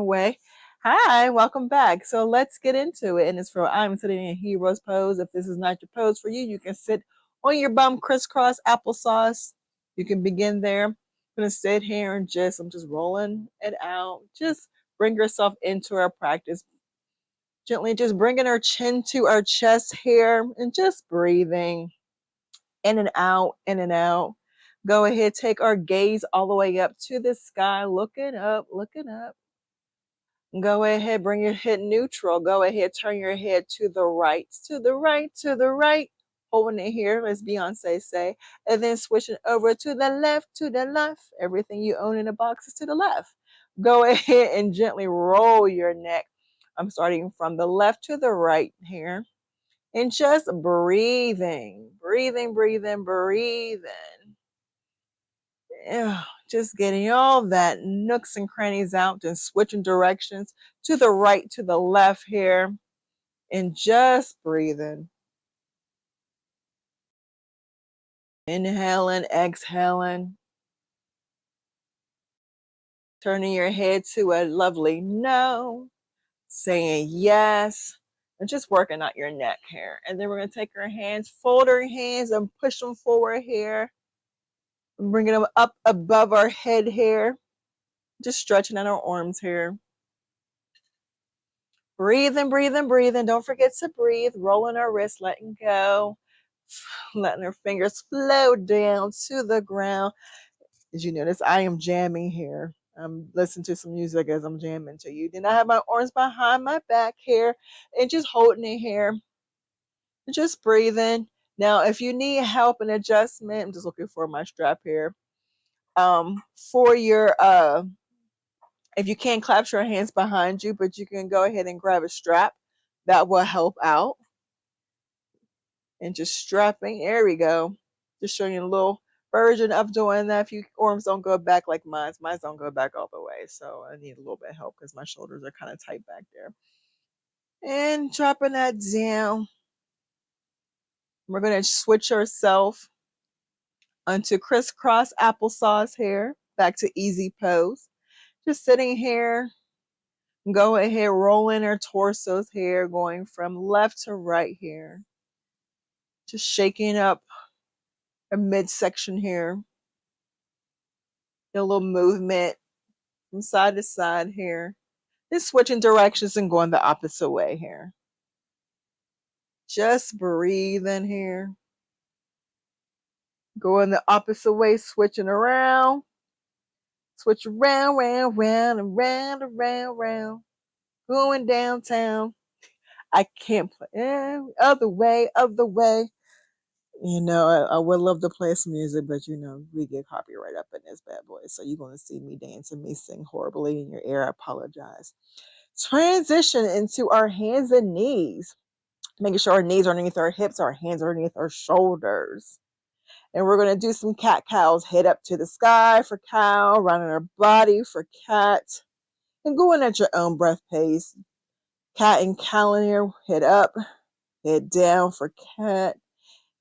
away. Hi, welcome back. So let's get into it. And it's for I'm sitting in hero's pose. If this is not your pose for you, you can sit on your bum, crisscross applesauce. You can begin there. I'm gonna sit here and I'm just rolling it out. Just bring yourself into our practice. Gently just bringing our chin to our chest here and just breathing in and out, in and out. Go ahead, take our gaze all the way up to the sky, looking up, looking up. Go ahead, bring your head neutral. Go ahead, turn your head to the right, to the right, to the right. Holding it here, as Beyonce say. And then switching over to the left, to the left. Everything you own in the box is to the left. Go ahead and gently roll your neck. I'm starting from the left to the right here. And just breathing, breathing, breathing, breathing. Just getting all that nooks and crannies out and switching directions to the right, to the left here, and just breathing. Inhaling, exhaling. Turning your head to a lovely no, saying yes, and just working out your neck here. And then we're going to take our hands, fold our hands, and push them forward here. Bringing them up above our head here. Just stretching out our arms here. Breathing, breathing, breathing. Don't forget to breathe. Rolling our wrists, letting go. Letting our fingers flow down to the ground. As you notice, I am jamming here. I'm listening to some music as I'm jamming to you. Then I have my arms behind my back here and just holding it here. Just breathing. Now, if you need help and adjustment, I'm just looking for my strap here. For your if you can't clasp your hands behind you, but you can go ahead and grab a strap, that will help out. And just strapping, there we go. Just showing you a little version of doing that. If your arms don't go back like mine don't go back all the way. So I need a little bit of help because my shoulders are kind of tight back there. And dropping that down. We're going to switch ourselves onto crisscross applesauce here. Back to easy pose. Just sitting here. Go ahead, rolling our torsos here, going from left to right here. Just shaking up a midsection here. A little movement from side to side here. Then switching directions and going the opposite way here. Just breathe in here. Going the opposite way, switching around. Switch around, round, round, and round, around, round. Going downtown. I can't play. Other way, other way. I would love to play some music, but we get copyright up in this bad boy. So you're going to see me dance and me sing horribly in your ear. I apologize. Transition into our hands and knees. Making sure our knees are underneath our hips, our hands are underneath our shoulders. And we're going to do some cat cows. Head up to the sky for cow, rounding our body for cat. And going at your own breath pace. Cat and cow in here. Head up, head down for cat.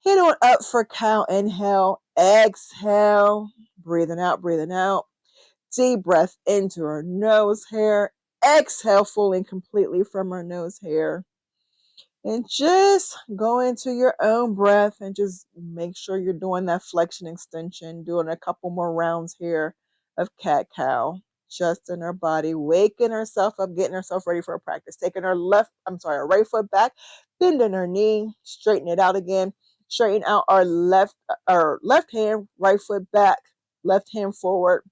Head on up for cow. Inhale, exhale. Breathing out, breathing out. Deep breath into our nose hair. Exhale fully and completely from our nose hair. And just go into your own breath and just make sure you're doing that flexion extension, doing a couple more rounds here of cat cow, just in our body, waking ourselves up, getting ourselves ready for a practice, taking our right foot back, bending our knee, straighten it out again, straighten out our left hand, right foot back, left hand forward.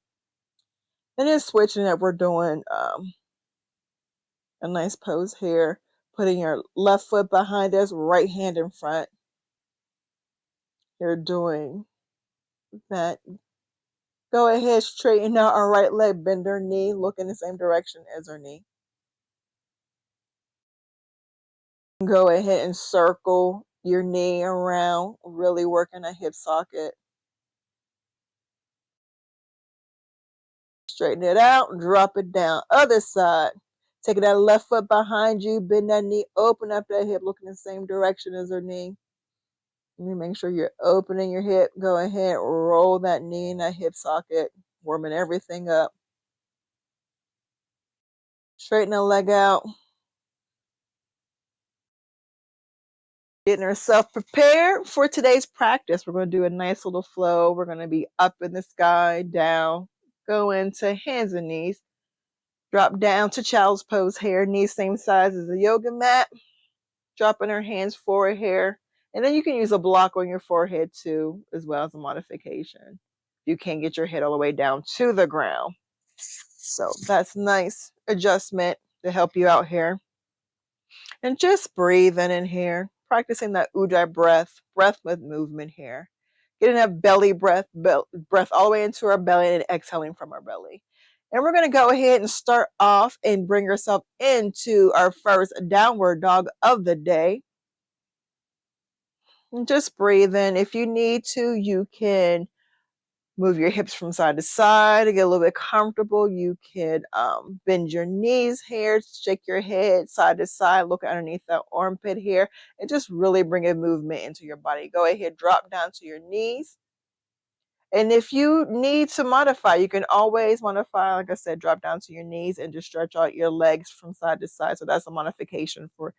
And then switching it, we're doing a nice pose here. Putting your left foot behind us, right hand in front. You're doing that. Go ahead, straighten out our right leg, bend our knee, look in the same direction as our knee. Go ahead and circle your knee around, really working a hip socket. Straighten it out, drop it down. Other side. Taking that left foot behind you, bend that knee, open up that hip, look in the same direction as our knee. You make sure you're opening your hip. Go ahead, roll that knee in that hip socket, warming everything up. Straighten the leg out. Getting ourselves prepared for today's practice. We're going to do a nice little flow. We're going to be up in the sky, down, go into hands and knees. Drop down to child's pose here, knees same size as the yoga mat. Dropping our hands forward here. And then you can use a block on your forehead too, as well as a modification. You can't get your head all the way down to the ground. So that's nice adjustment to help you out here. And just breathing in here, practicing that ujjayi breath with movement here. Getting that belly breath all the way into our belly and exhaling from our belly. And we're going to go ahead and start off and bring yourself into our first downward dog of the day. And just breathe in. If you need to, you can move your hips from side to side to get a little bit comfortable. You can bend your knees here, shake your head side to side, look underneath that armpit here, and just really bring a movement into your body. Go ahead, drop down to your knees. And if you need to modify, you can always modify, like I said, drop down to your knees and just stretch out your legs from side to side. So that's a modification for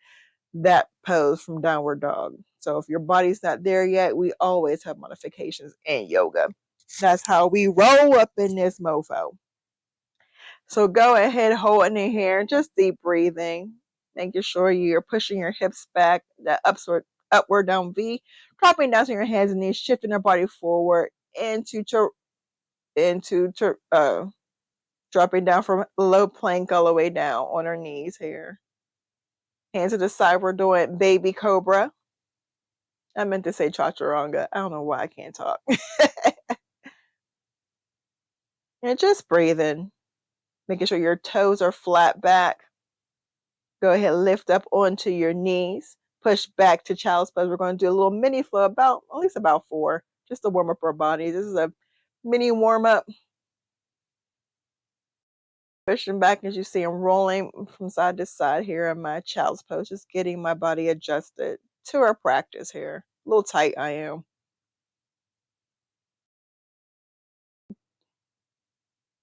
that pose from downward dog. So if your body's not there yet, we always have modifications in yoga. That's how we roll up in this mofo. So go ahead, holding it here, just deep breathing, making sure you're pushing your hips back, that upward down V, dropping down to your hands and knees, shifting your body forward into dropping down from low plank all the way down on our knees here. Hands to the side, we're doing baby cobra. I meant to say chaturanga. I don't know why I can't talk. And just breathing, making sure your toes are flat back. Go ahead, lift up onto your knees. Push back to child's pose. We're going to do a little mini flow, at least about 4, just to warm up our body. This is a mini warm up. Pushing back as you see I'm rolling from side to side here in my child's pose, just getting my body adjusted to our practice here. A little tight I am.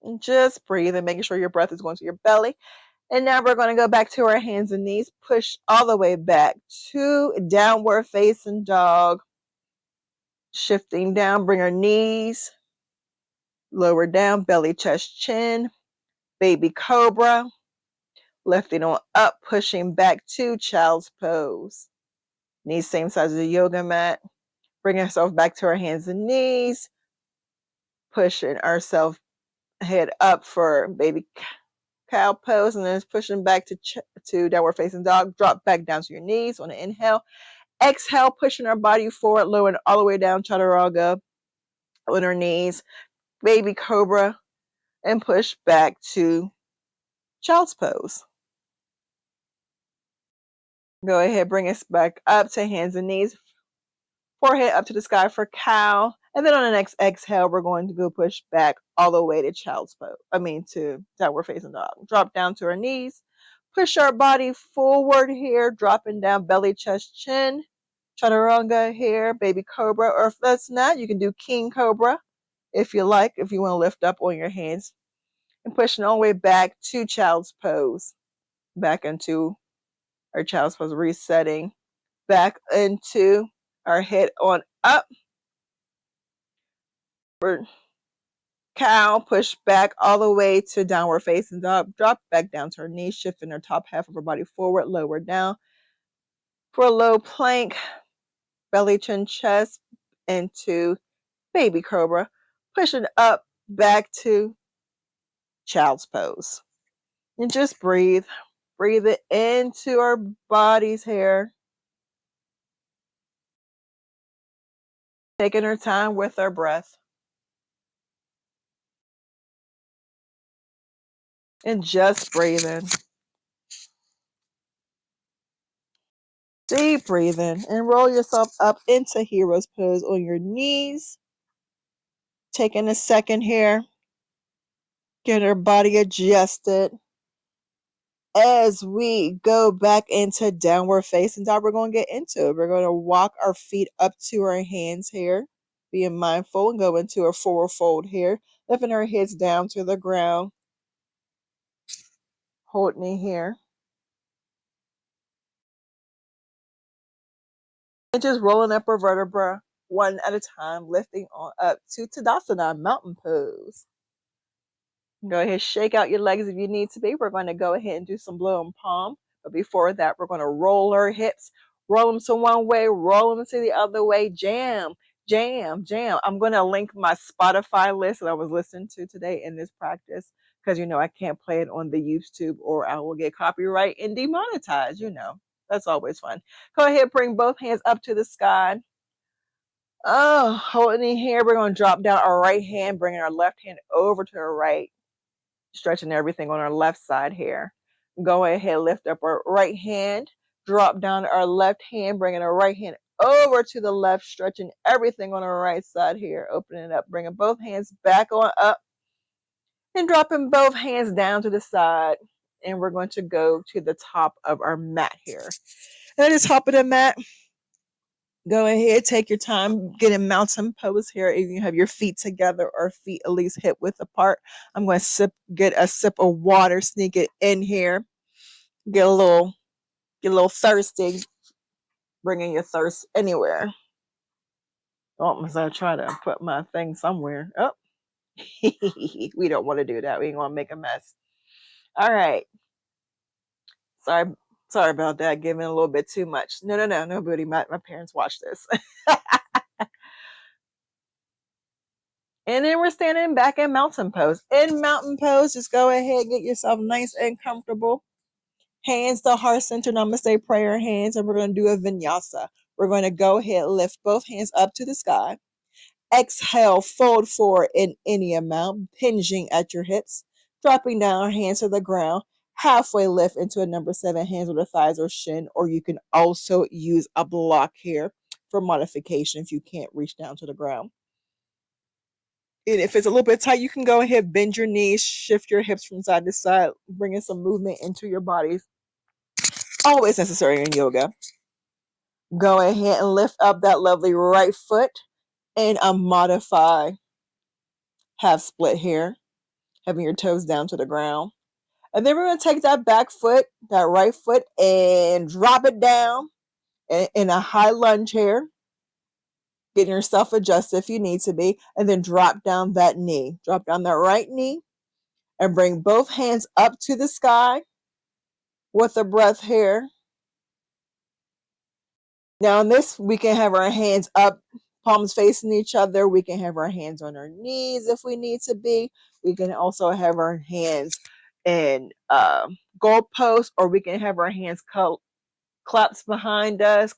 And just breathing, making sure your breath is going to your belly. And now we're going to go back to our hands and knees, push all the way back to downward facing dog. Shifting down, bring our knees lower down, belly, chest, chin, baby cobra. Lifting on up, pushing back to child's pose. Knees same size as the yoga mat. Bring ourselves back to our hands and knees. Pushing ourselves head up for baby cow pose, and then pushing back to downward facing dog. Drop back down to your knees on an inhale. Exhale, pushing our body forward, lowering all the way down, chaturanga on our knees. Baby cobra, and push back to child's pose. Go ahead, bring us back up to hands and knees. Forehead up to the sky for cow. And then on the next exhale, we're going to go push back all the way to child's pose. To downward facing dog. Drop down to our knees. Push our body forward here, dropping down belly, chest, chin. Chaturanga here, baby cobra. Or if that's not, you can do king cobra if you like, if you want to lift up on your hands. And pushing all the way back to child's pose. Back into our child's pose, resetting. Back into our head on up. For cow, push back all the way to downward facing dog. Drop back down to our knees, shifting our top half of our body forward, lower down. For a low plank, belly, chin, chest, into baby cobra. Pushing up back to child's pose. And just breathe. Breathe it into our bodies here. Taking our time with our breath. And just breathing. Deep breathing. And roll yourself up into hero's pose on your knees. Taking a second here. Get our body adjusted. As we go back into downward facing dog, we're going to get into it. We're going to walk our feet up to our hands here. Being mindful and go into a forward fold here. Lifting our heads down to the ground. Holding it here. And just rolling up our vertebra one at a time, lifting on up to Tadasana, mountain pose. Go ahead, shake out your legs if you need to be. We're going to go ahead and do some blow and palm. But before that, we're going to roll our hips, roll them to one way, roll them to the other way, jam, jam, jam. I'm going to link my Spotify list that I was listening to today in this practice because, I can't play it on the YouTube or I will get copyright and demonetized, That's always fun. Go ahead, bring both hands up to the sky. Oh, holding it here. We're going to drop down our right hand, bringing our left hand over to our right. Stretching everything on our left side here. Go ahead, lift up our right hand, drop down our left hand, bringing our right hand over to the left, stretching everything on our right side here, opening it up, bringing both hands back on up, and dropping both hands down to the side. And we're going to go to the top of our mat here. And at the top of the mat, go ahead, take your time, get in mountain pose here. If you have your feet together or feet at least hip width apart, I'm going to get a sip of water, sneak it in here, get a little thirsty, bringing your thirst anywhere. Almost I try to put my thing somewhere. Oh, we don't want to do that. We ain't want to make a mess. All right. Sorry about that. Giving a little bit too much. No, booty. My parents watch this. And then we're standing back in mountain pose. In mountain pose, just go ahead, get yourself nice and comfortable. Hands to heart center, namaste prayer hands, and we're going to do a vinyasa. We're going to go ahead, lift both hands up to the sky. Exhale, fold forward in any amount, hinging at your hips. Dropping down, hands to the ground. Halfway lift into a number 7, hands on the thighs or shin, or you can also use a block here for modification if you can't reach down to the ground. And if it's a little bit tight, you can go ahead, bend your knees, shift your hips from side to side, bringing some movement into your bodies. Always necessary in yoga. Go ahead and lift up that lovely right foot and a modify half split here, having your toes down to the ground. And then we're going to take that back foot, that right foot, and drop it down in a high lunge here. Getting yourself adjusted if you need to be. And then drop down that knee. Drop down that right knee. And bring both hands up to the sky with a breath here. Now in this, we can have our hands up, palms facing each other. We can have our hands on our knees if we need to be. We can also have our hands in goalposts, or we can have our hands clasped behind us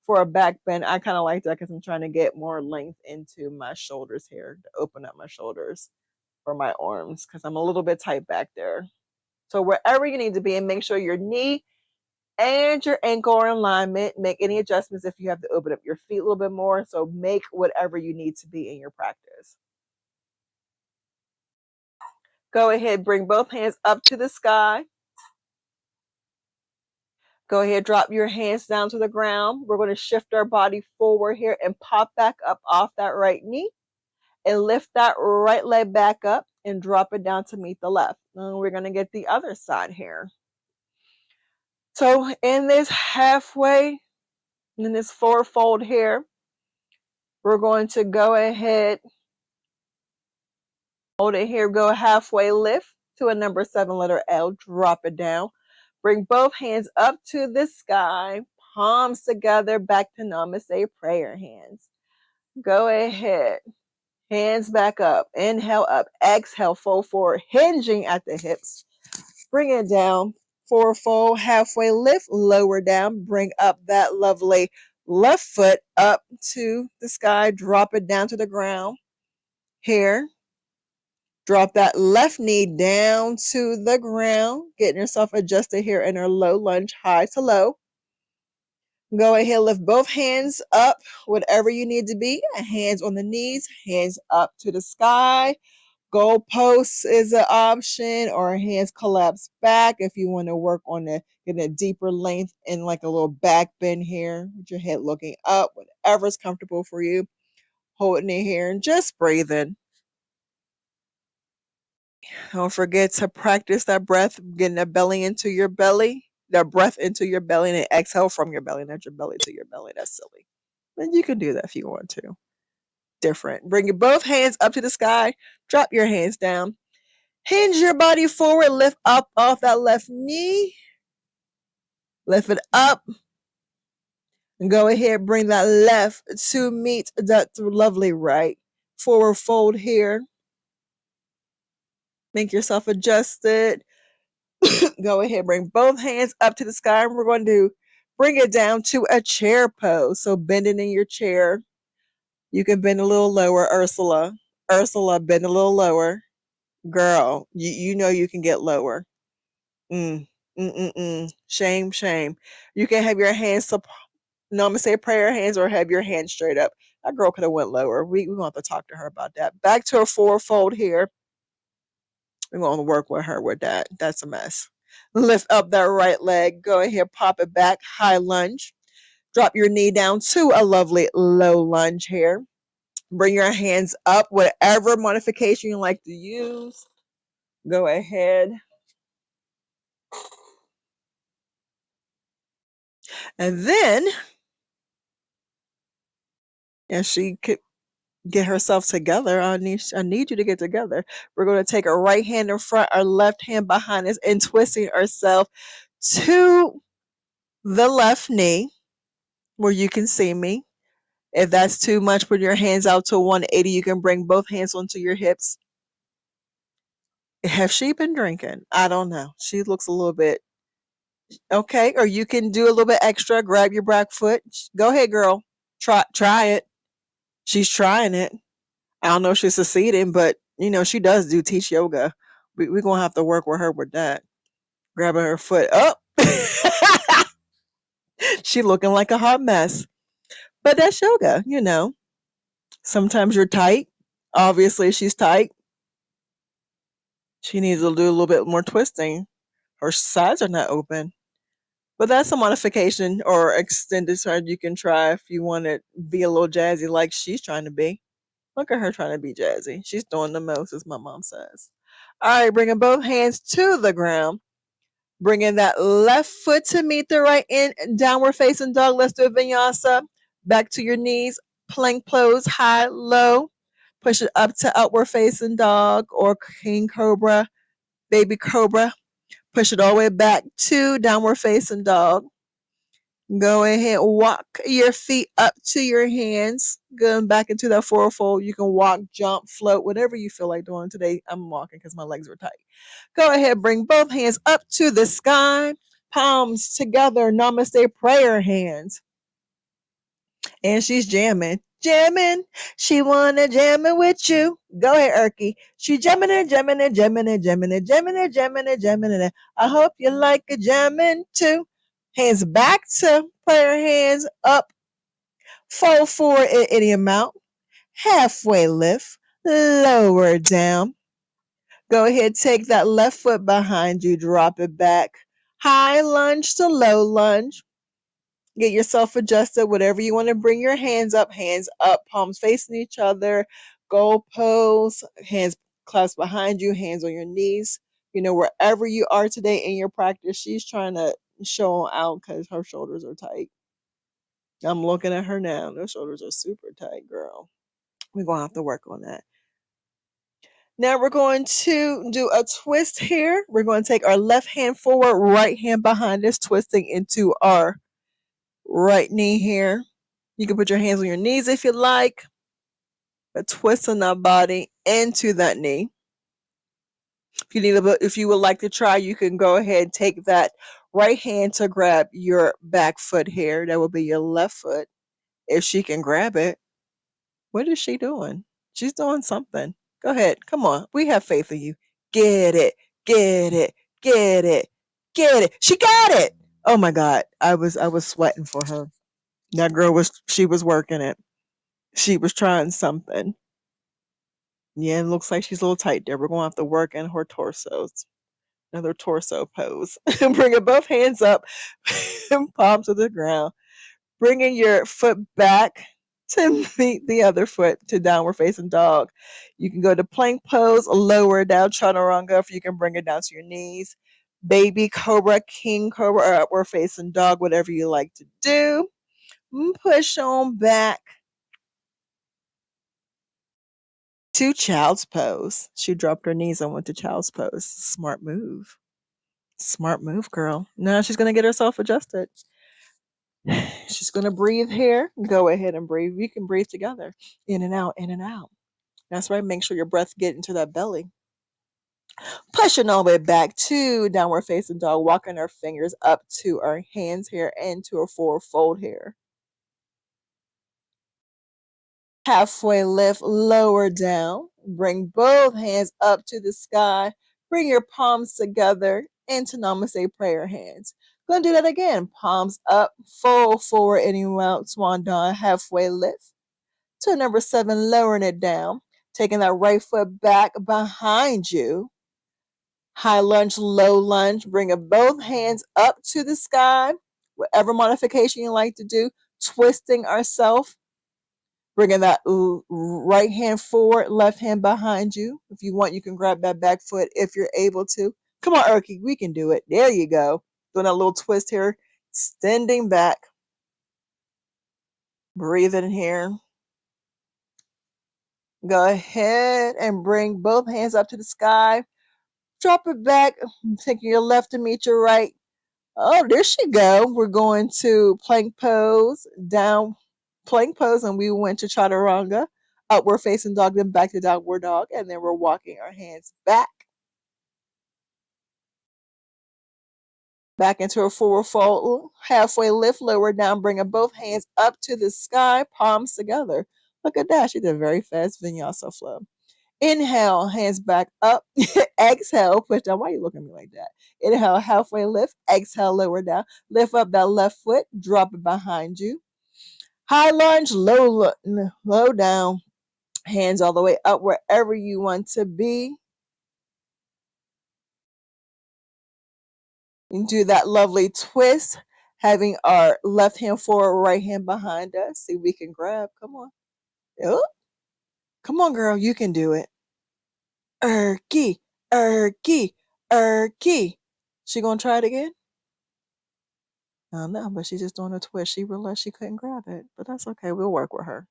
for a back bend. I kind of like that because I'm trying to get more length into my shoulders here, to open up my shoulders for my arms because I'm a little bit tight back there. So wherever you need to be, and make sure your knee and your ankle are in alignment. Make any adjustments if you have to open up your feet a little bit more. So make whatever you need to be in your practice. Go ahead, bring both hands up to the sky. Go ahead, drop your hands down to the ground. We're going to shift our body forward here and pop back up off that right knee and lift that right leg back up and drop it down to meet the left. And we're going to get the other side here. So in this halfway, in this forward fold here, we're going to go ahead, hold it here, go halfway lift to a number 7 letter L, drop it down. Bring both hands up to the sky, palms together, back to namaste prayer hands. Go ahead, hands back up, inhale up, exhale, fold forward, hinging at the hips. Bring it down, forward fold, halfway lift, lower down, bring up that lovely left foot up to the sky, drop it down to the ground. Here, drop that left knee down to the ground, getting yourself adjusted here in our low lunge, high to low. Go ahead, lift both hands up, whatever you need to be. Hands on the knees, hands up to the sky. Goalposts is an option, or hands collapse back if you want to work on getting a deeper length and like a little back bend here with your head looking up, whatever's comfortable for you. Holding it here and just breathing. Don't forget to practice that breath, getting that belly into your belly, that breath into your belly, and then exhale from your belly, not your belly to your belly. That's silly. But you can do that if you want to. Different. Bring your both hands up to the sky. Drop your hands down. Hinge your body forward. Lift up off that left knee. Lift it up. And go ahead, bring that left to meet that lovely right. Forward fold here. Make yourself adjusted. Go ahead, bring both hands up to the sky, and we're going to bring it down to a chair pose. So bending in your chair. You can bend a little lower, Ursula. Ursula, bend a little lower. Girl, you know you can get lower. Mm, Shame, shame. You can have your hands up. No, I'm gonna say prayer hands or have your hands straight up. That girl could have went lower. We want to talk to her about that. Back to a forward fold here. We're going to work with her with that. That's a mess. Lift up that right leg. Go ahead, pop it back. High lunge. Drop your knee down to a lovely low lunge here. Bring your hands up, whatever modification you like to use. Go ahead. And then, as she could get herself together, I need you to get together. We're going to take our right hand in front, our left hand behind us, and twisting ourselves to the left knee where you can see me. If that's too much, put your hands out to 180. You can bring both hands onto your hips. Has she been drinking? I don't know. She looks a little bit okay. Or you can do a little bit extra. Grab your back foot. Go ahead, girl. Try it. She's trying it. I don't know if she's succeeding, but she does teach yoga. We're gonna have to work with her with that. Grabbing her foot up. She looking like a hot mess. But that's yoga. Sometimes you're tight. Obviously, she's tight. She needs to do a little bit more twisting. Her sides are not open. But that's a modification or extended turn you can try if you want to be a little jazzy like she's trying to be. Look at her trying to be jazzy. She's doing the most, as my mom says. All right, bringing both hands to the ground. Bringing that left foot to meet the right in downward facing dog. Let's do a vinyasa. Back to your knees. Plank pose, high, low. Push it up to upward facing dog or king cobra, baby cobra. Push it all the way back to downward facing dog. Go ahead, walk your feet up to your hands. Going back into that forward fold. You can walk, jump, float, whatever you feel like doing. Today I'm walking because my legs were tight. Go ahead, bring both hands up to the sky. Palms together, namaste prayer hands. And she's jamming. Jamming. She wanna jam it with you. Go ahead, Erky. She jamming it, jamming it, jamming it, jamming it, jamming it, jamming it, jamming it. I hope you like a jamming too. Hands back to prayer hands up. Fold forward in any amount. Halfway lift. Lower down. Go ahead, take that left foot behind you. Drop it back. High lunge to low lunge. Get yourself adjusted, whatever you want to bring your hands up, palms facing each other, goal pose, hands clasped behind you, hands on your knees. Wherever you are today in your practice, she's trying to show out because her shoulders are tight. I'm looking at her now. Those shoulders are super tight, girl. We're going to have to work on that. Now we're going to do a twist here. We're going to take our left hand forward, right hand behind us, twisting into our right knee here. You can put your hands on your knees if you like, but twisting that body into that knee. If you would like to try, you can go ahead and take that right hand to grab your back foot here. That will be your left foot. If she can grab it. What is she doing? She's doing something. Go ahead. Come on. We have faith in you. Get it. Get it. Get it. Get it. She got it. Oh my God. I was sweating for her. That girl she was working it. She was trying something. Yeah, it looks like she's a little tight there. We're going to have to work in her torso. Another torso pose. Bring it both hands up, palms to the ground. Bringing your foot back to meet the other foot to downward facing dog. You can go to plank pose, lower down chaturanga if you can bring it down to your knees. Baby cobra, king cobra, or upward facing dog, whatever you like to do. Push on back to child's pose. She dropped her knees and went to child's pose. Smart move. Smart move, girl. Now she's going to get herself adjusted. She's going to breathe here. Go ahead and breathe. You can breathe together. In and out, in and out. That's right. Make sure your breath get into that belly. Pushing all the way back to downward facing dog. Walking our fingers up to our hands here and to a forward fold here. Halfway lift, lower down. Bring both hands up to the sky. Bring your palms together into Namaste prayer hands. Gonna do that again. Palms up, fold forward, and swan dawn. Halfway lift. To number 7, lowering it down. Taking that right foot back behind you. High lunge, low lunge. Bringing both hands up to the sky. Whatever modification you like to do. Twisting ourselves. Bringing that right hand forward, left hand behind you. If you want, you can grab that back foot if you're able to. Come on, Erky, we can do it. There you go. Doing that little twist here. Extending back. Breathing here. Go ahead and bring both hands up to the sky. Drop it back. Taking your left to meet your right. Oh, there she go. We're going to plank pose, down plank pose, and we went to chaturanga, upward facing dog, then back to downward dog, and then we're walking our hands back into a forward fold, halfway lift, lower down, bringing both hands up to the sky, palms together. Look at that. She did a very fast vinyasa flow. Inhale, hands back up. Exhale, push down. Why are you looking at me like that? Inhale, halfway lift. Exhale, lower down. Lift up that left foot. Drop it behind you. High lunge, low down. Hands all the way up wherever you want to be. And do that lovely twist, having our left hand forward, right hand behind us. See, we can grab. Come on. Oh, come on, girl. You can do it. Erky, erky, erky. She gonna try it again? I don't know, but she's just doing a twist. She realized she couldn't grab it, but that's okay. We'll work with her.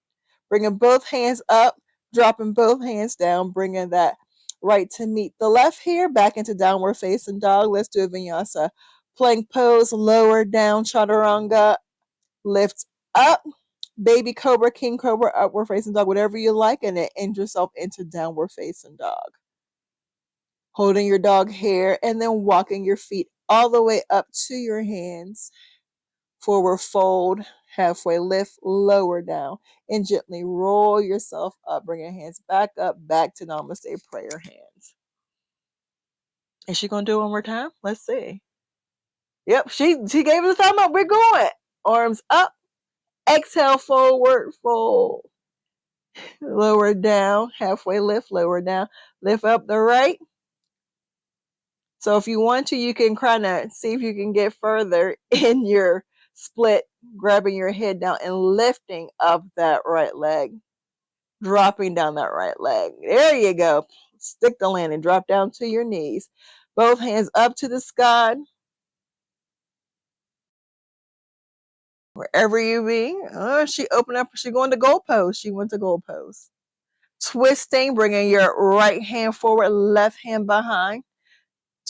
Bringing both hands up, dropping both hands down, bringing that right to meet the left here, back into downward facing dog. Let's do a vinyasa. Plank pose, lower down, chaturanga, lift up, baby cobra, king cobra, upward facing dog, whatever you like, and then end yourself into downward facing dog. Holding your dog hair and then walking your feet all the way up to your hands. Forward fold, halfway lift, lower down, and gently roll yourself up. Bring your hands back up, back to Namaste prayer hands. Is she gonna do it one more time? Let's see. Yep, she gave us a thumb up. We're going. Arms up. Exhale, forward fold. Lower down, halfway lift, lower down. Lift up the right. So if you want to, you can kind of see if you can get further in your split, grabbing your head down and lifting up that right leg, dropping down that right leg. There you go. Stick the landing, drop down to your knees. Both hands up to the sky. Wherever you be. She opened up, she going to goal pose. She went to goal pose. Twisting, bringing your right hand forward, left hand behind.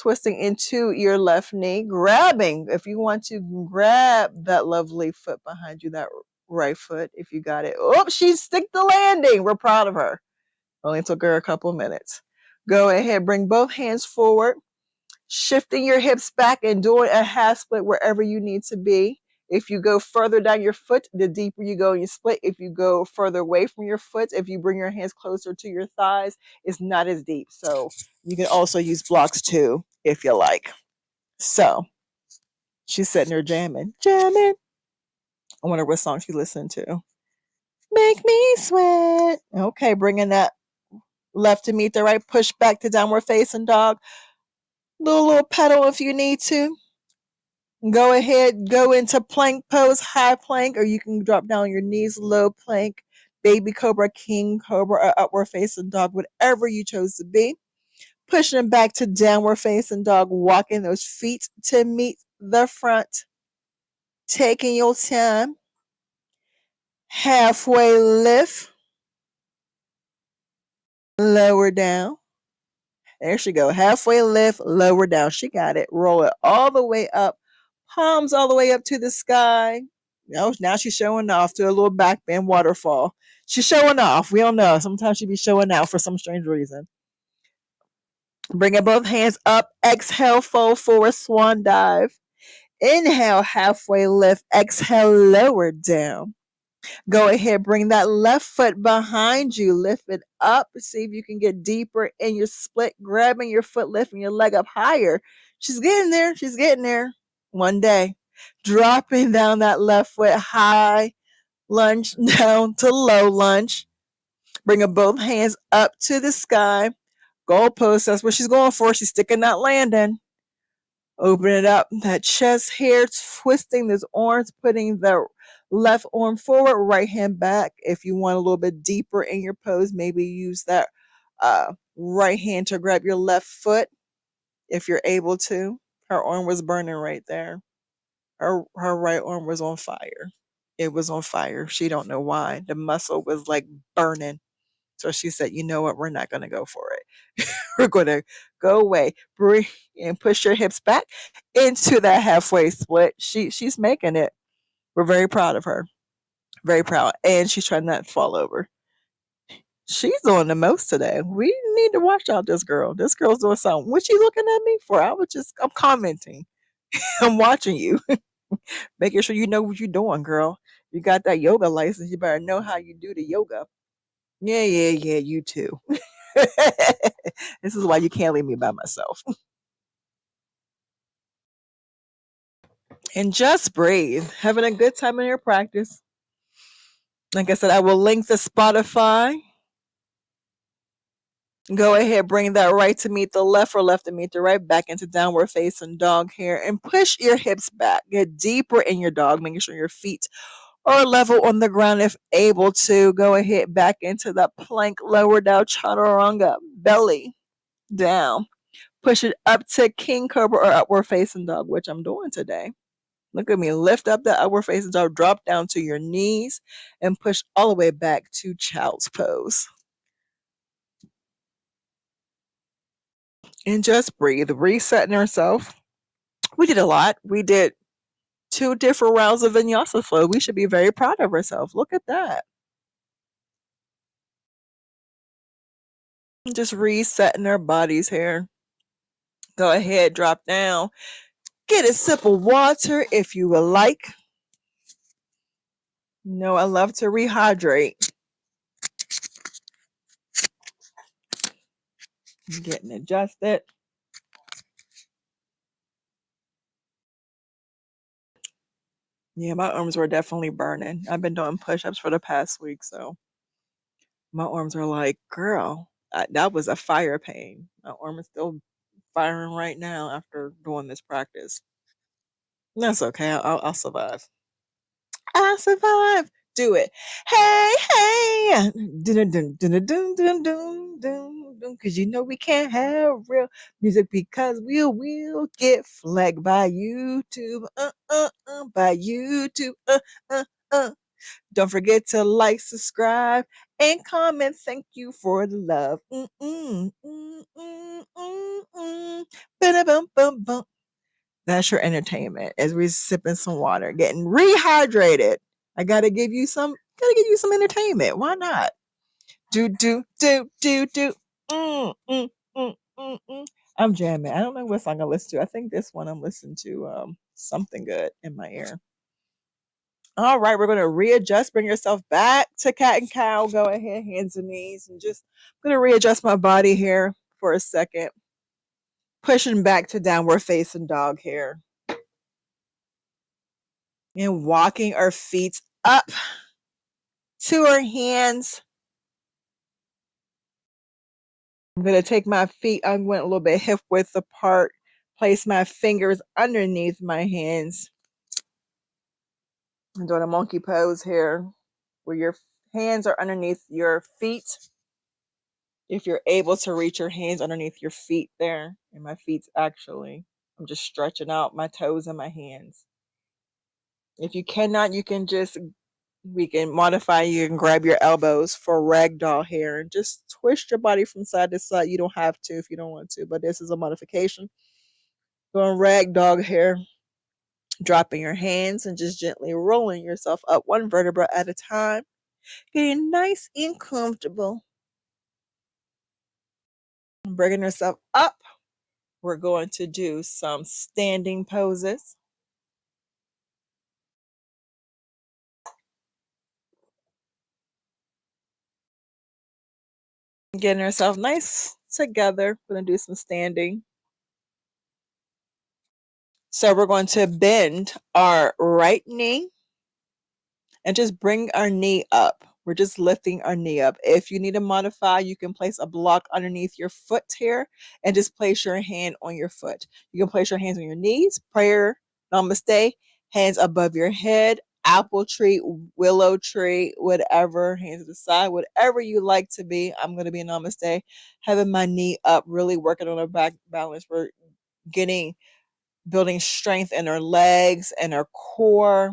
Twisting into your left knee, grabbing, if you want to grab that lovely foot behind you, that right foot, if you got it. Oh, she stick the landing. We're proud of her. Only took her a couple of minutes. Go ahead, bring both hands forward, shifting your hips back and doing a half split wherever you need to be. If you go further down your foot, the deeper you go in your split. If you go further away from your foot, if you bring your hands closer to your thighs, it's not as deep. So you can also use blocks too, if you like. So she's sitting there jamming. I wonder what song she listened to. Make me sweat. Okay, bringing that left to meet the right. Push back to downward facing dog. Little pedal if you need to. Go ahead, go into plank pose, high plank, or you can drop down on your knees, low plank, baby cobra, king cobra, or upward facing dog, whatever you chose to be. Pushing them back to downward facing dog, walking those feet to meet the front. Taking your time. Halfway lift, lower down. There she go. Halfway lift, lower down. She got it. Roll it all the way up. Palms all the way up to the sky. Now she's showing off to a little back bend waterfall. She's showing off. We don't know. Sometimes she be showing out for some strange reason. Bringing both hands up. Exhale, fold forward, swan dive. Inhale, halfway lift. Exhale, lower down. Go ahead, bring that left foot behind you. Lift it up. See if you can get deeper in your split, grabbing your foot, lifting your leg up higher. She's getting there. She's getting there. One day. Dropping down that left foot, high lunge down to low lunge. Bringing both hands up to the sky. Goalpost, that's what she's going for. She's sticking that landing. Open it up. That chest hair, twisting those arms, putting the left arm forward, right hand back. If you want a little bit deeper in your pose, maybe use that right hand to grab your left foot if you're able to. Her arm was burning right there. Her right arm was on fire. It was on fire. She don't know why. The muscle was like burning. So she said, you know what? We're not going to go for it. We're going to go away. Breathe and push your hips back into that halfway split. She's making it. We're very proud of her. Very proud. And she's trying not to fall over. She's doing the most today. We need to watch out this girl. This girl's doing something. What you looking at me for? I'm commenting. I'm watching you. Making sure you know what you're doing, girl. You got that yoga license. You better know how you do the yoga. Yeah, you too. This is why you can't leave me by myself. And just breathe. Having a good time in your practice. Like I said, I will link the Spotify. Go ahead, bring that right to meet the left or left to meet the right, back into downward facing dog here, and push your hips back. Get deeper in your dog, making sure your feet are level on the ground if able to. Go ahead, back into that plank, lower down, chaturanga, belly down. Push it up to king cobra or upward facing dog, which I'm doing today. Look at me. Lift up the upward facing dog, drop down to your knees, and push all the way back to child's pose. And just breathe. Resetting ourselves. We did a lot. We did 2 different rounds of vinyasa flow. We should be very proud of ourselves. Look at that. Just resetting our bodies here. Go ahead, drop down. Get a sip of water if you would like. No, I love to rehydrate. Getting adjusted. Yeah, my arms were definitely burning. I've been doing push-ups for the past week, so my arms are like, girl, that was a fire pain. My arm is still firing right now after doing this practice. That's okay. I'll survive. I'll survive. Do it. Hey, hey. Dun, dun, dun, dun, dun, dun, dun, dun, dun. Cause you know we can't have real music because we will get flagged by YouTube. By YouTube. Uh. Don't forget to like, subscribe, and comment. Thank you for the love. Ba-da-bum-bum-bum. That's your entertainment as we're sipping some water, getting rehydrated. I gotta give you some entertainment. Why not? Do. Mm, mm, mm. I'm jamming. I don't know what song I listen to. I think this one I'm listening to something good in my ear. All right, we're going to readjust. Bring yourself back to cat and cow. Go ahead, hands and knees, and just I'm going to readjust my body here for a second. Pushing back to downward facing dog here. And walking our feet up to our hands. I'm going to take my feet. I went a little bit hip width apart. place my fingers underneath my hands. I'm doing a monkey pose here where your hands are underneath your feet. If you're able to reach your hands underneath your feet there, and my feet's actually, I'm just stretching out my toes and my hands. If you cannot, you can just, we can modify, you can grab your elbows for ragdoll here and just twist your body from side to side. You don't have to if you don't want to, but this is a modification. Doing ragdoll here, dropping your hands and just gently rolling yourself up one vertebra at a time, getting nice and comfortable. Bringing yourself up, we're going to do some standing poses. Getting ourselves nice together. We're going to do some standing. So we're going to bend our right knee and just bring our knee up. We're just lifting our knee up. If you need to modify, you can place a block underneath your foot here and just place your hand on your foot. You can place your hands on your knees, prayer, namaste, hands above your head, apple tree, willow tree, whatever, hands to the side, whatever you like to be. I'm going to be a namaste, having my knee up, really working on our back balance. We're building strength in our legs and our core,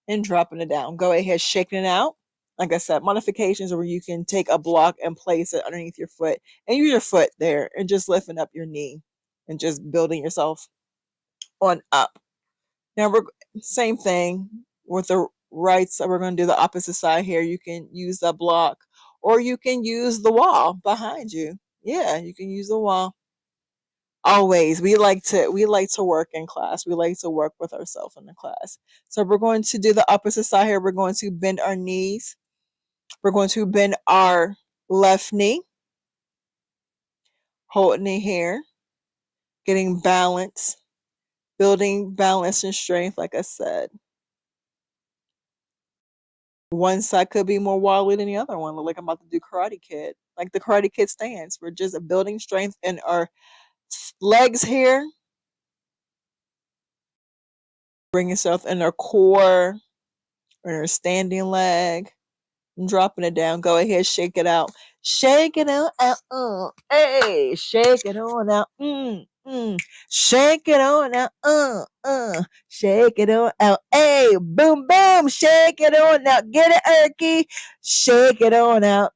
and dropping it down. Go ahead, shaking it out. Like I said, modifications where you can take a block and place it underneath your foot and use your foot there and just lifting up your knee and just building yourself on up. Now we're same thing with the right side. We're going to do the opposite side here. You can use the block or you can use the wall behind you. Yeah, you can use the wall. Always, we like to work in class. We like to work with ourselves in the class. So we're going to do the opposite side here. We're going to bend our knees. We're going to bend our left knee, holding it here, getting balance, building balance and strength, like I said. One side could be more wobbly than the other one. Like I'm about to do Karate Kid, like the Karate Kid stance. We're just building strength in our legs here. Bring yourself in our core, in our standing leg. Dropping it down. Go ahead, shake it out. Shake it on out. Hey, shake it on out. Shake it on out. Shake it on out. Hey, boom, boom. Shake it on out. Get it, Erky. Shake it on out.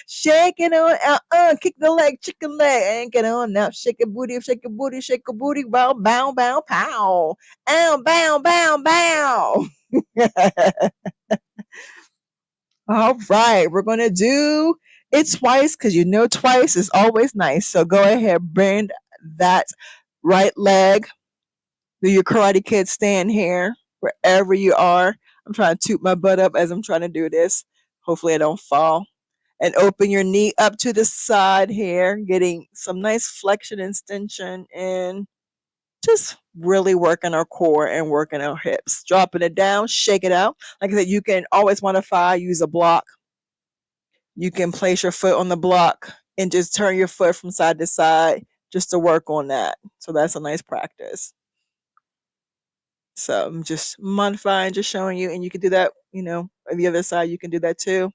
Shake it on out. Kick the leg, chicken leg. And get on out. Shake a booty, shake a booty, shake a booty. Bow, bow, bow, pow. Ow, bow, bow, bow. All right, we're going to do it twice because you know twice is always nice. So go ahead, bend that right leg. Do your Karate Kid stand here, wherever you are. I'm trying to toot my butt up as I'm trying to do this. Hopefully I don't fall. And open your knee up to the side here, getting some nice flexion and extension and just really working our core and working our hips. Dropping it down, shake it out. Like I said, you can always modify, use a block. You can place your foot on the block and just turn your foot from side to side just to work on that. So that's a nice practice. So I'm just modifying, just showing you, and you can do that, on the other side, you can do that too.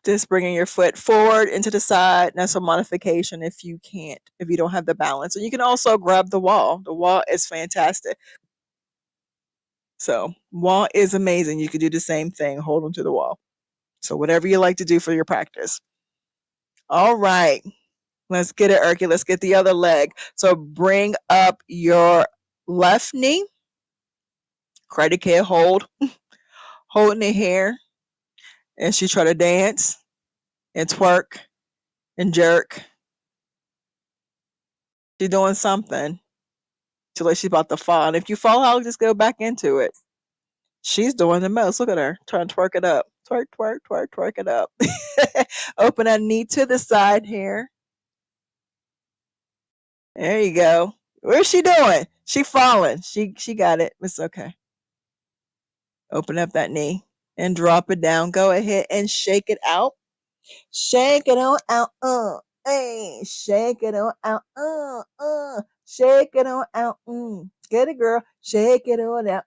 Just bringing your foot forward into the side. That's a modification if you don't have the balance. And you can also grab the wall. The wall is fantastic. So wall is amazing. You can do the same thing, hold on to the wall. So whatever you like to do for your practice. All right. Let's get it, Erky. Let's get the other leg. So bring up your left knee. Karate Kid hold. Holding it here. And she try to dance and twerk and jerk. She's doing something. She's like she's about to fall. And if you fall out, just go back into it. She's doing the most. Look at her. Trying to twerk it up. Twerk, twerk, twerk, twerk it up. Open that knee to the side here. There you go. What's she doing? She falling. She got it. It's okay. Open up that knee and drop it down. Go ahead and shake it out. Shake it on out. Hey, shake it on out. Shake it on out. Get it, girl. Shake it on out.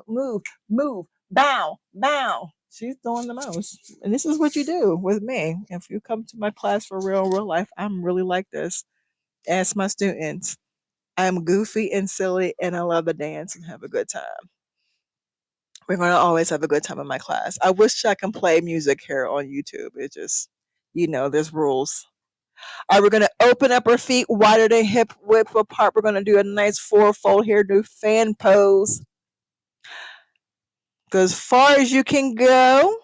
Move, move. Bow, bow. She's doing the most. And this is what you do with me. If you come to my class for real life, I'm really like this. Ask my students. I'm goofy and silly and I love to dance and have a good time. We're going to always have a good time in my class. I wish I can play music here on YouTube. It just, there's rules. All right, we're going to open up our feet wider than hip width apart. We're going to do a nice four-fold here, do fan pose. Go as far as you can go.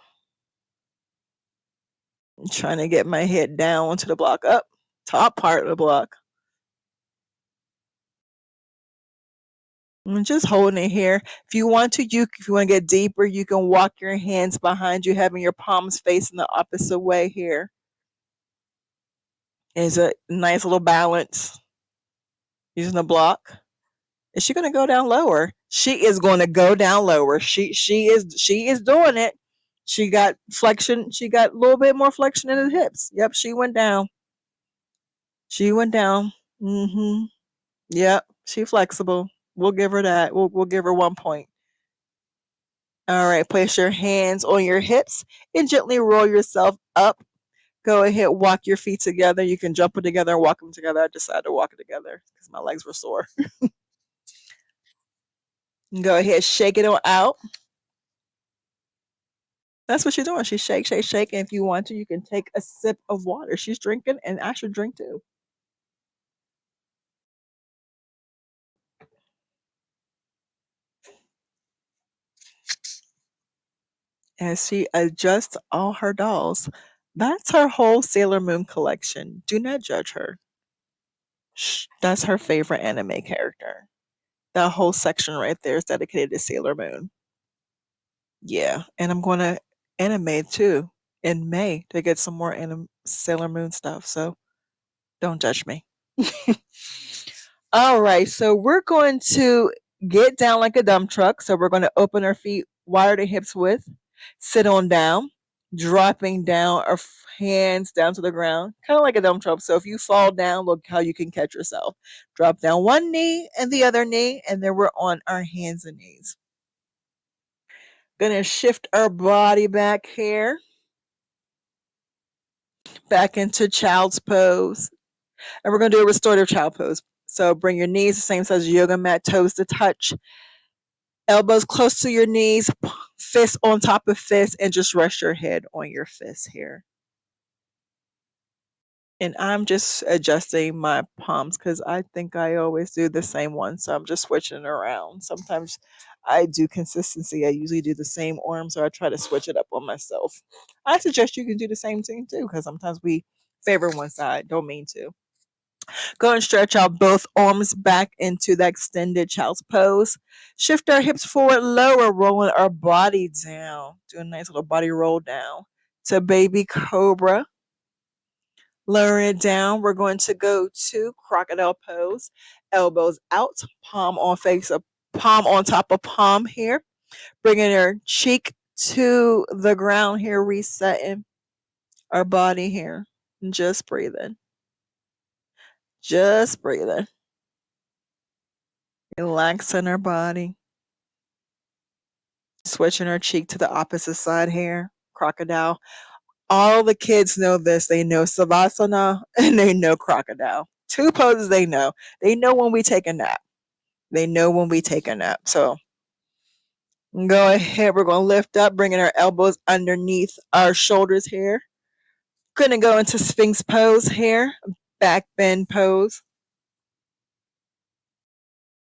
I'm trying to get my head down onto the block, up, top part of the block. I'm just holding it here. If you want to, if you want to get deeper, you can walk your hands behind you, having your palms facing the opposite way here. Is a nice little balance using the block. Is she going to go down lower? She is going to go down lower. She is doing it. She got flexion. She got a little bit more flexion in the hips. Yep, she went down. She went down. Yep, she flexible. We'll give her that. We'll give her 1 point. All right, place your hands on your hips and gently roll yourself up. Go ahead, walk your feet together. You can jump it together and walk them together. I decided to walk it together because my legs were sore. Go ahead, shake it on out. That's what she's doing. She shake, shake, shake. And if you want to, you can take a sip of water. She's drinking, and I should drink too. As she adjusts all her dolls, that's her whole Sailor Moon collection. Do not judge her. That's her favorite anime character. That whole section right there is dedicated to Sailor Moon. Yeah, and I'm going to animate too in May to get some more Sailor Moon stuff. So don't judge me. All right, so we're going to get down like a dump truck. So we're going to open our feet wider to hips width, sit on down, dropping down our hands down to the ground, kind of like a dump truck. So if you fall down, look how you can catch yourself. Drop down one knee and the other knee, and then we're on our hands and knees. Gonna shift our body back here, back into child's pose. And we're gonna do a restorative child pose. So bring your knees the same size as yoga mat, toes to touch, elbows close to your knees, fist on top of fist, and just rest your head on your fist here. And I'm just adjusting my palms because I think I always do the same one. So I'm just switching it around. Sometimes I do consistency. I usually do the same arm, so I try to switch it up on myself. I suggest you can do the same thing too, because sometimes we favor one side. Don't mean to. Go and stretch out both arms back into the extended child's pose. Shift our hips forward, lower, rolling our body down. Do a nice little body roll down to baby cobra. Lower it down. We're going to go to crocodile pose. Elbows out, palm on face, palm on top of palm here. Bringing our cheek to the ground here, resetting our body here. Just breathing. Just breathing. Relaxing our body. Switching our cheek to the opposite side here. Crocodile. All the kids know this. They know Savasana and they know crocodile. Two poses they know. They know when we take a nap. They know when we take a nap. So go ahead. We're going to lift up, bringing our elbows underneath our shoulders here. Going to go into Sphinx pose here. Back bend pose.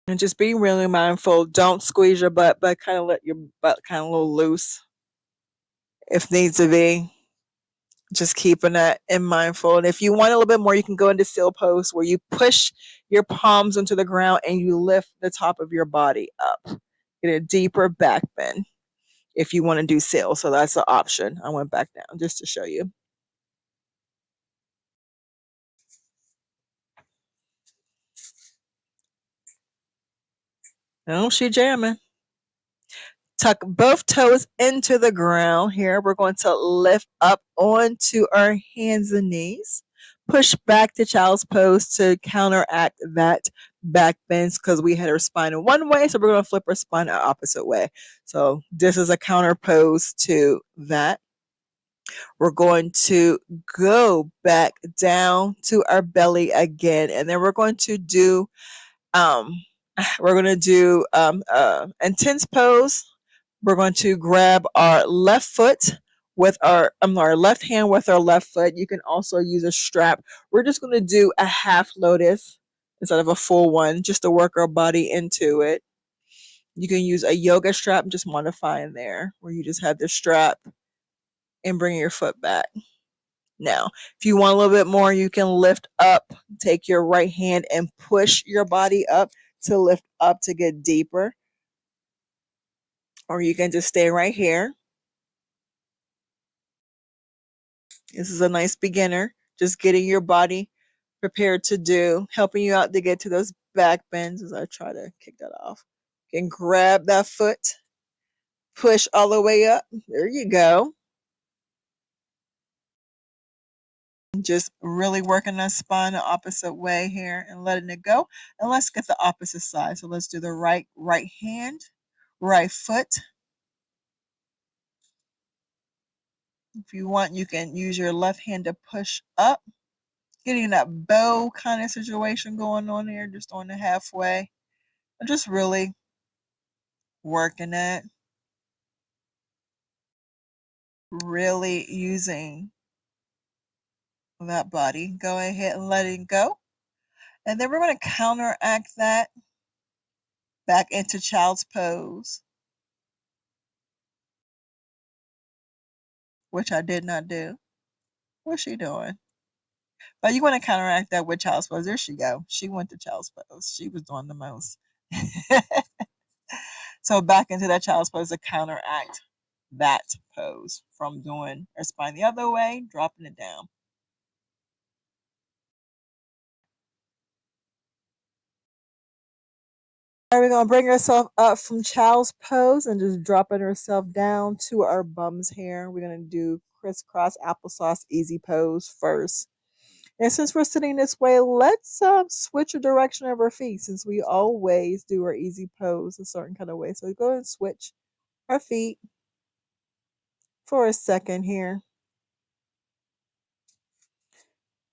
And just be really mindful. Don't squeeze your butt, but kind of let your butt kind of a little loose if needs to be. Just keeping that in mindful. And if you want a little bit more, you can go into seal pose where you push your palms into the ground and you lift the top of your body up. Get a deeper back bend if you want to do seal. So that's the option. I went back down just to show you. Oh, she jamming. Tuck both toes into the ground here. We're going to lift up onto our hands and knees. push back to child's pose to counteract that back bend because we had her spine in one way, so we're going to flip her spine the opposite way. So this is a counter pose to that. We're going to go back down to our belly again, and then we're going to do um intense pose. We're going to grab our left foot with our left hand with our left foot. You can also use a strap. We're just going to do a half lotus instead of a full one, just to work our body into it. You can use a yoga strap, just modifying there, where you just have the strap and bring your foot back. Now, if you want a little bit more, you can lift up, take your right hand and push your body up to lift up to get deeper. Or you can just stay right here. This is a nice beginner, just getting your body prepared to do, helping you out to get to those back bends as I try to kick that off. You can grab that foot, push all the way up. There you go. Just really working that spine the opposite way here and letting it go. And let's get the opposite side. So let's do the right hand, right foot. If you want, you can use your left hand to push up, getting that bow kind of situation going on here, just on the halfway. I'm just really working it, really using that body. Go ahead and let it go. And then we're going to counteract that back into child's pose, which I did not do. What's she doing? But you want to counteract that with child's pose. There she go. She went to child's pose. She was doing the most. So back into that child's pose to counteract that pose from doing her spine the other way, dropping it down. All right, we're going to bring ourselves up from child's pose and just dropping herself down to our bums here. We're going to do crisscross applesauce easy pose first. And since we're sitting this way, let's switch the direction of our feet since we always do our easy pose a certain kind of way. So go ahead and switch our feet for a second here.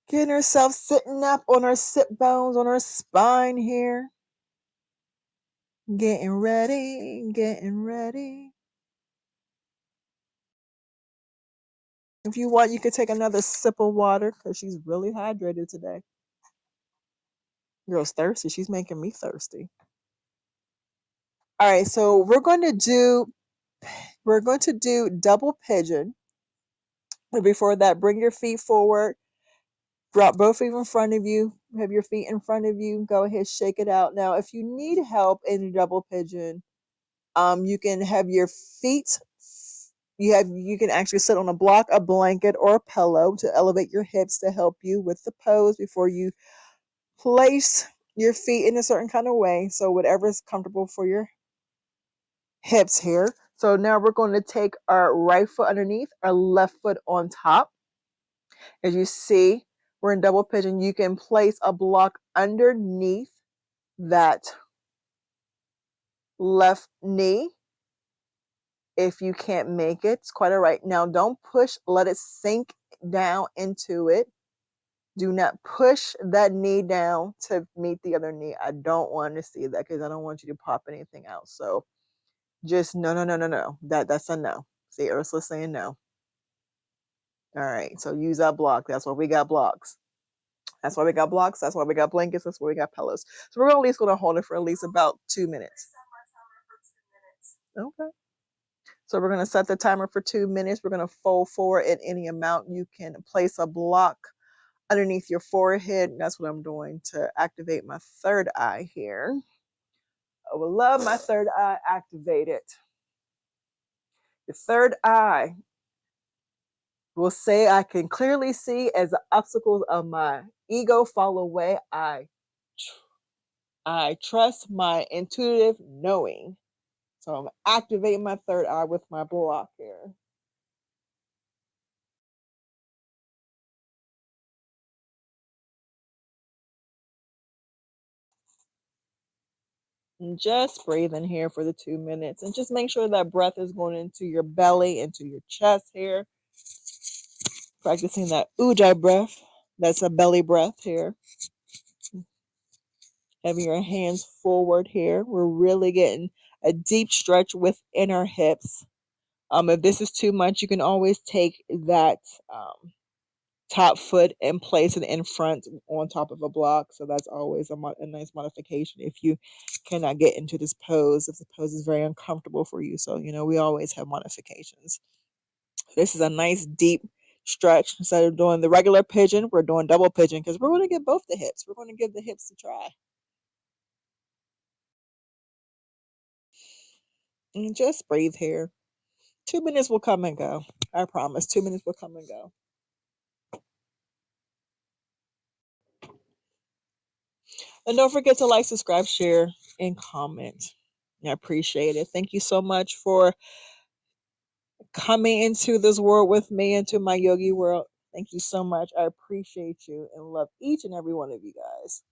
Getting ourselves sitting up on our sit bones, on our spine here. Getting ready, getting ready. If you want, you could take another sip of water because she's really hydrated today. Girl's thirsty. She's making me thirsty. All right, so we're going to do double pigeon. But before that, bring your feet forward. Drop both feet in front of you. Have your feet in front of you. Go ahead, shake it out. Now, if you need help in a double pigeon, you can have your feet. You can actually sit on a block, a blanket, or a pillow to elevate your hips to help you with the pose before you place your feet in a certain kind of way. So whatever is comfortable for your hips here. So now we're going to take our right foot underneath, our left foot on top. As you see, we're in double pigeon. You can place a block underneath that left knee. If you can't make it, it's quite all right. Now don't push, let it sink down into it. Do not push that knee down to meet the other knee. I don't want to see that because I don't want you to pop anything out. So just no. That's a no. See, Ursula's saying no. All right, so use that block. That's why we got blocks. That's why we got blocks. That's why we got blankets. That's why we got pillows. So we're at least going to hold it for at least about 2 minutes. Okay. So we're going to set the timer for 2 minutes. We're going to fold forward in any amount. You can place a block underneath your forehead. That's what I'm doing to activate my third eye here. I would love my third eye activated. The third eye will say, I can clearly see as the obstacles of my ego fall away. I trust my intuitive knowing. So I'm activating my third eye with my block here. And just breathe in here for the 2 minutes and just make sure that breath is going into your belly, into your chest here. Practicing that ujjayi breath. That's a belly breath here. Having your hands forward here. We're really getting a deep stretch within our hips. If this is too much, you can always take that top foot and place it in front on top of a block. So that's always a nice modification if you cannot get into this pose, if the pose is very uncomfortable for you. So, we always have modifications. This is a nice deep stretch. Instead of doing the regular pigeon, we're doing double pigeon because we're going to get both the hips. We're going to give the hips a try. And just breathe here. 2 minutes will come and go. I promise. 2 minutes will come and go. And don't forget to like, subscribe, share, and comment. I appreciate it. Thank you so much for coming into this world with me, into my yogi world. Thank you so much. I appreciate you and love each and every one of you guys.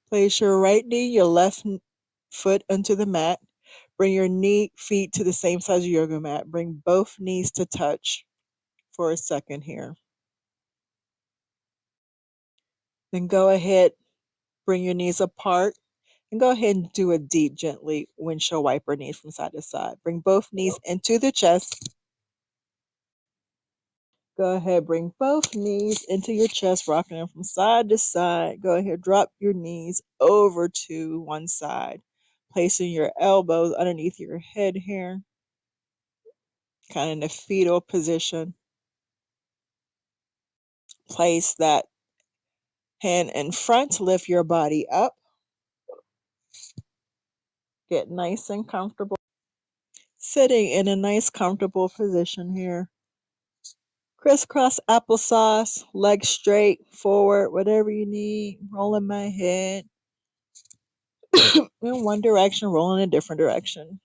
Place your right knee, your left foot onto the mat. Bring your feet to the same size of your yoga mat. Bring both knees to touch for a second here. Then go ahead, bring your knees apart, and go ahead and do a deep, gently windshield wiper knee from side to side. Bring both knees into the chest. Go ahead, bring both knees into your chest, rocking them from side to side. Go ahead, drop your knees over to one side, placing your elbows underneath your head here, kind of in a fetal position. Place that hand in front, lift your body up. Get nice and comfortable. Sitting in a nice, comfortable position here. Crisscross applesauce, legs straight, forward, whatever you need. Rolling my head in one direction, rolling in a different direction.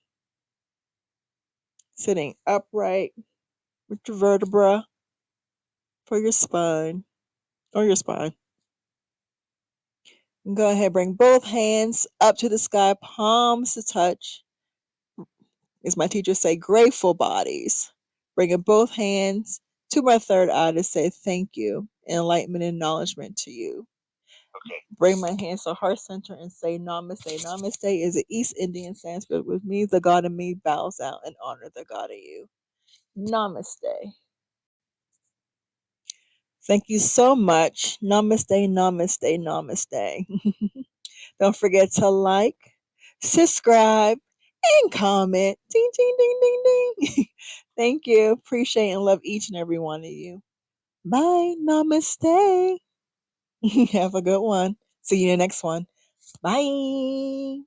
Sitting upright with your vertebra for your spine or your spine. And go ahead, bring both hands up to the sky, palms to touch. As my teachers say, grateful bodies. Bringing both hands to my third eye to say thank you, enlightenment and acknowledgement to you. Bring my hands to heart center and say namaste. Namaste is an East Indian Sanskrit, which means the God in me bows out and honor the God in you. Namaste. Thank you so much. Namaste, namaste, namaste. Don't forget to like, subscribe, and comment. Ding, ding, ding, ding, ding. Thank you. Appreciate and love each and every one of you. Bye. Namaste. Have a good one. See you in the next one. Bye.